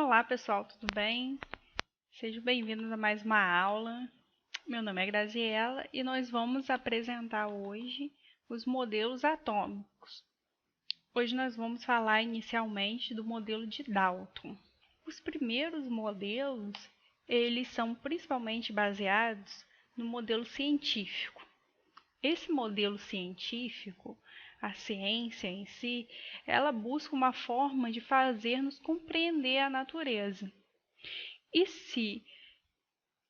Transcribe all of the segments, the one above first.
Olá pessoal, tudo bem? Sejam bem-vindos a mais uma aula. Meu nome é Graziela e nós vamos apresentar hoje os modelos atômicos. Hoje nós vamos falar inicialmente do modelo de Dalton. Os primeiros modelos, eles são principalmente baseados no modelo científico. Esse modelo científico, a ciência em si, ela busca uma forma de fazer-nos compreender a natureza. E se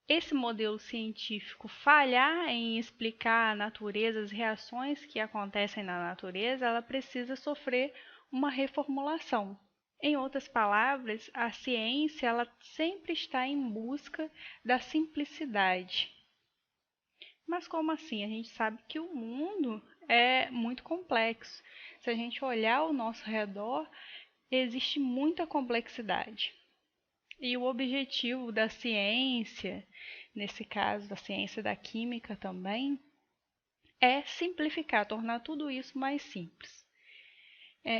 esse modelo científico falhar em explicar a natureza, as reações que acontecem na natureza, ela precisa sofrer uma reformulação. Em outras palavras, a ciência ela sempre está em busca da simplicidade. Mas como assim? A gente sabe que o mundo é muito complexo. Se a gente olhar ao nosso redor, existe muita complexidade. E o objetivo da ciência, nesse caso da ciência da química também, é simplificar, tornar tudo isso mais simples.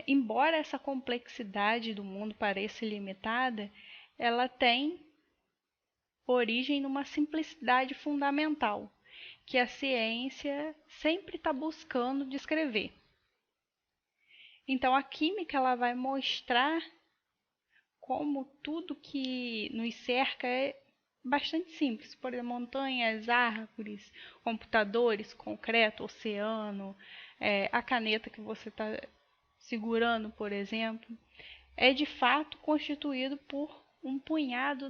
Embora essa complexidade do mundo pareça ilimitada, ela tem origem numa simplicidade fundamental, que a ciência sempre está buscando descrever. Então, a química ela vai mostrar como tudo que nos cerca é bastante simples. Por exemplo, montanhas, árvores, computadores, concreto, oceano, a caneta que você está segurando, por exemplo, é de fato constituído por um punhado,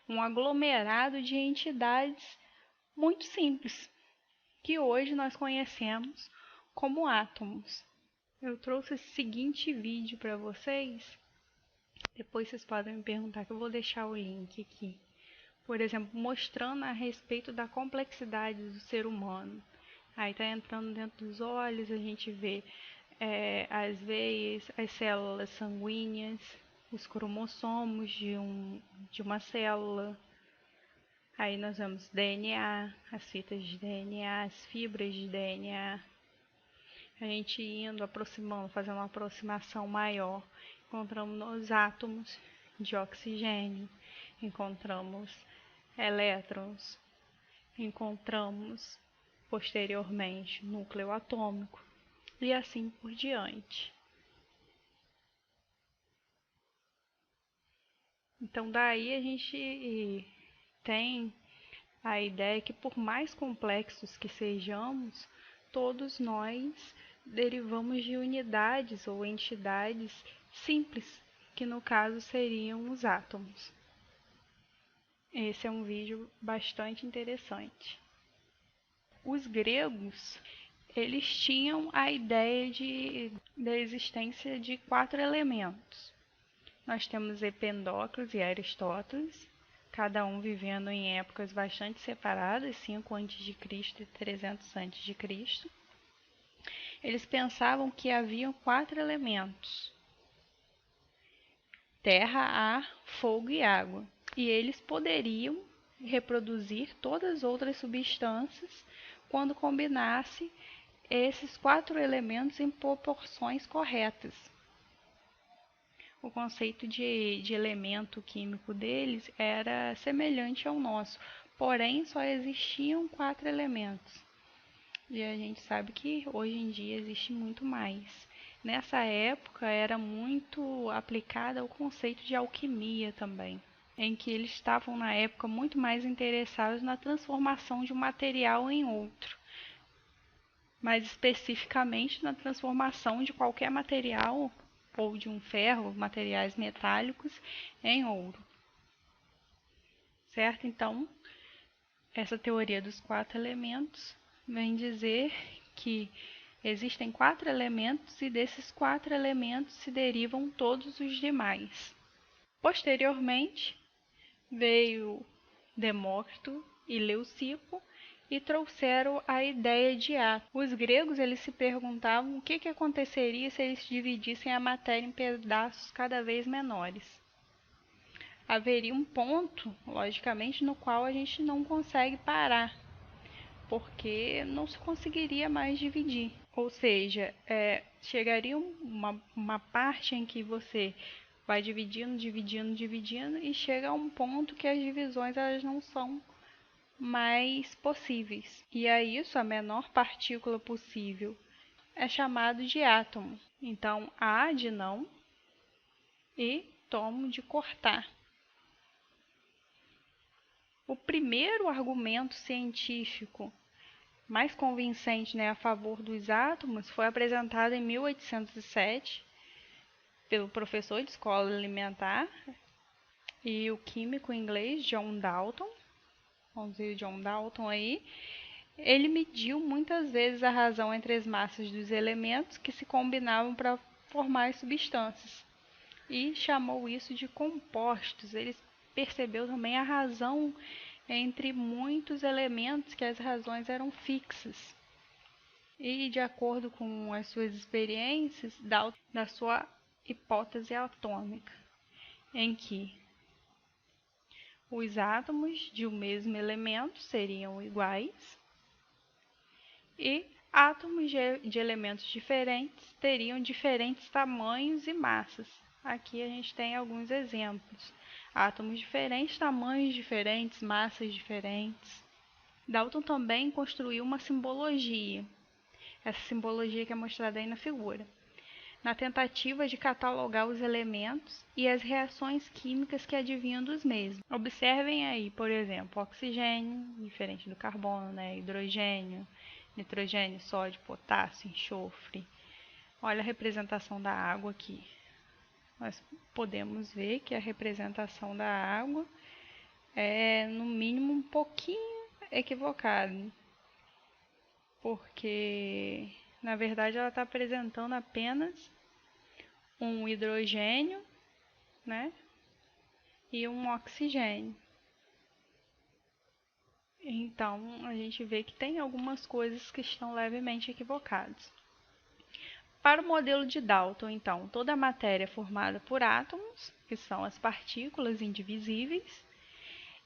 um aglomerado de entidades muito simples, que hoje nós conhecemos como átomos. Eu trouxe esse seguinte vídeo para vocês, depois vocês podem me perguntar, que eu vou deixar o link aqui. Por exemplo, mostrando a respeito da complexidade do ser humano. Aí está entrando dentro dos olhos, a gente vê as veias, as células sanguíneas, os cromossomos de uma célula. Aí nós vemos DNA, as fitas de DNA, as fibras de DNA. A gente indo, aproximando, fazendo uma aproximação maior, encontramos nos átomos de oxigênio, encontramos elétrons, encontramos posteriormente núcleo atômico e assim por diante. Então daí a gente tem a ideia que por mais complexos que sejamos, todos nós derivamos de unidades ou entidades simples, que no caso seriam os átomos. Esse é um vídeo bastante interessante. Os gregos, eles tinham a ideia da existência de 4 elementos. Nós temos Empedocles e Aristóteles, cada um vivendo em épocas bastante separadas, 5 a.C. e 300 a.C. Eles pensavam que haviam 4 elementos: terra, ar, fogo e água. E eles poderiam reproduzir todas as outras substâncias quando combinasse esses 4 elementos em proporções corretas. O conceito de elemento químico deles era semelhante ao nosso, porém só existiam 4 elementos. E a gente sabe que hoje em dia existe muito mais. Nessa época era muito aplicada o conceito de alquimia também, em que eles estavam na época muito mais interessados na transformação de um material em outro, mais especificamente na transformação de qualquer material ou de um ferro, materiais metálicos, em ouro. Certo? Então, essa teoria dos 4 elementos vem dizer que existem 4 elementos e desses 4 elementos se derivam todos os demais. Posteriormente, veio Demócrito e Leucipo e trouxeram a ideia de átomo. Os gregos eles se perguntavam o que aconteceria se eles dividissem a matéria em pedaços cada vez menores. Haveria um ponto, logicamente, no qual a gente não consegue parar, porque não se conseguiria mais dividir. Ou seja, chegaria uma parte em que você vai dividindo, dividindo, dividindo e chega a um ponto que as divisões elas não são mais possíveis. E a isso, a menor partícula possível é chamado de átomo. Então, A de não e tomo de cortar. O primeiro argumento científico mais convincente, né, a favor dos átomos foi apresentado em 1807 pelo professor de escola elementar e o químico inglês John Dalton. Vamos ver o John Dalton aí. Ele mediu muitas vezes a razão entre as massas dos elementos que se combinavam para formar as substâncias e chamou isso de compostos. Ele percebeu também a razão entre muitos elementos, que as razões eram fixas. E, de acordo com as suas experiências, da sua hipótese atômica, em que os átomos de um mesmo elemento seriam iguais e átomos de elementos diferentes teriam diferentes tamanhos e massas. Aqui a gente tem alguns exemplos. Átomos diferentes, tamanhos diferentes, massas diferentes. Dalton também construiu uma simbologia. Essa simbologia que é mostrada aí na figura. Na tentativa de catalogar os elementos e as reações químicas que advinham dos mesmos. Observem aí, por exemplo, oxigênio, diferente do carbono, né? Hidrogênio, nitrogênio, sódio, potássio, enxofre. Olha a representação da água aqui. Nós podemos ver que a representação da água é, no mínimo, um pouquinho equivocada, porque, na verdade, ela está apresentando apenas um hidrogênio, né, e um oxigênio. Então, a gente vê que tem algumas coisas que estão levemente equivocadas. Para o modelo de Dalton, então, toda a matéria é formada por átomos, que são as partículas indivisíveis.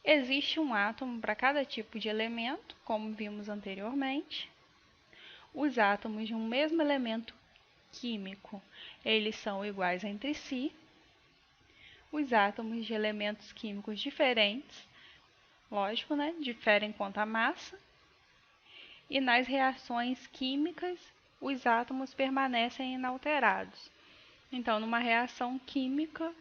Existe um átomo para cada tipo de elemento, como vimos anteriormente. Os átomos de um mesmo elemento químico, eles são iguais entre si. Os átomos de elementos químicos diferentes, lógico, né, diferem quanto à massa. E nas reações químicas, os átomos permanecem inalterados. Então, numa reação química,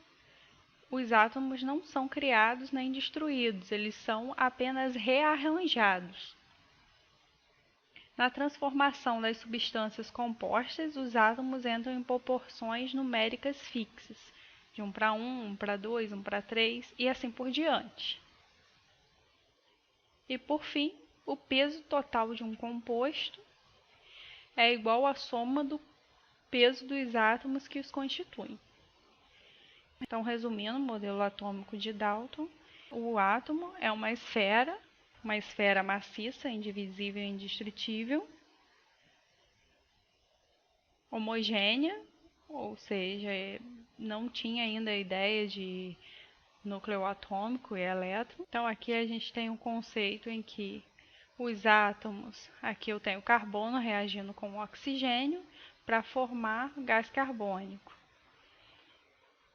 os átomos não são criados nem destruídos, eles são apenas rearranjados. Na transformação das substâncias compostas, os átomos entram em proporções numéricas fixas, de 1 para 1, 1 para 2, 1 para 3 e assim por diante. E por fim, o peso total de um composto é igual à soma do peso dos átomos que os constituem. Então, resumindo o modelo atômico de Dalton, o átomo é uma esfera maciça, indivisível e indestrutível, homogênea, ou seja, não tinha ainda a ideia de núcleo atômico e elétron. Então, aqui a gente tem um conceito em que os átomos, aqui eu tenho carbono reagindo com o oxigênio para formar gás carbônico.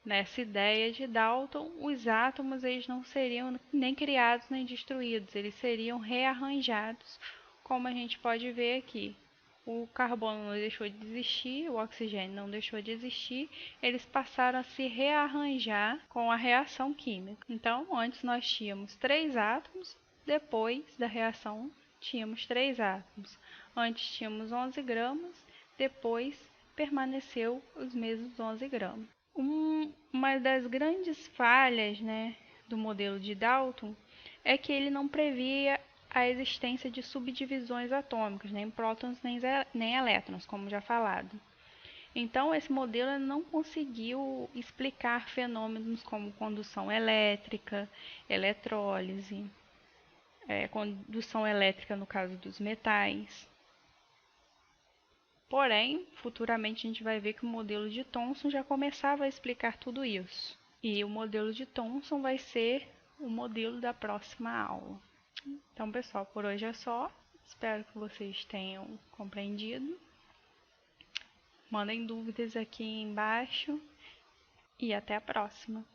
Nessa ideia de Dalton, os átomos eles não seriam nem criados nem destruídos, eles seriam rearranjados, como a gente pode ver aqui. O carbono não deixou de existir, o oxigênio não deixou de existir, eles passaram a se rearranjar com a reação química. Então, antes nós tínhamos 3 átomos, depois da reação tínhamos 3 átomos. Antes tínhamos 11 gramas, depois permaneceu os mesmos 11 gramas. Uma das grandes falhas, né, do modelo de Dalton é que ele não previa a existência de subdivisões atômicas, nem prótons nem elétrons, como já falado. Então, esse modelo não conseguiu explicar fenômenos como condução elétrica, eletrólise, condução elétrica no caso dos metais. Porém, futuramente a gente vai ver que o modelo de Thomson já começava a explicar tudo isso. E o modelo de Thomson vai ser o modelo da próxima aula. Então, pessoal, por hoje é só. Espero que vocês tenham compreendido. Mandem dúvidas aqui embaixo e até a próxima!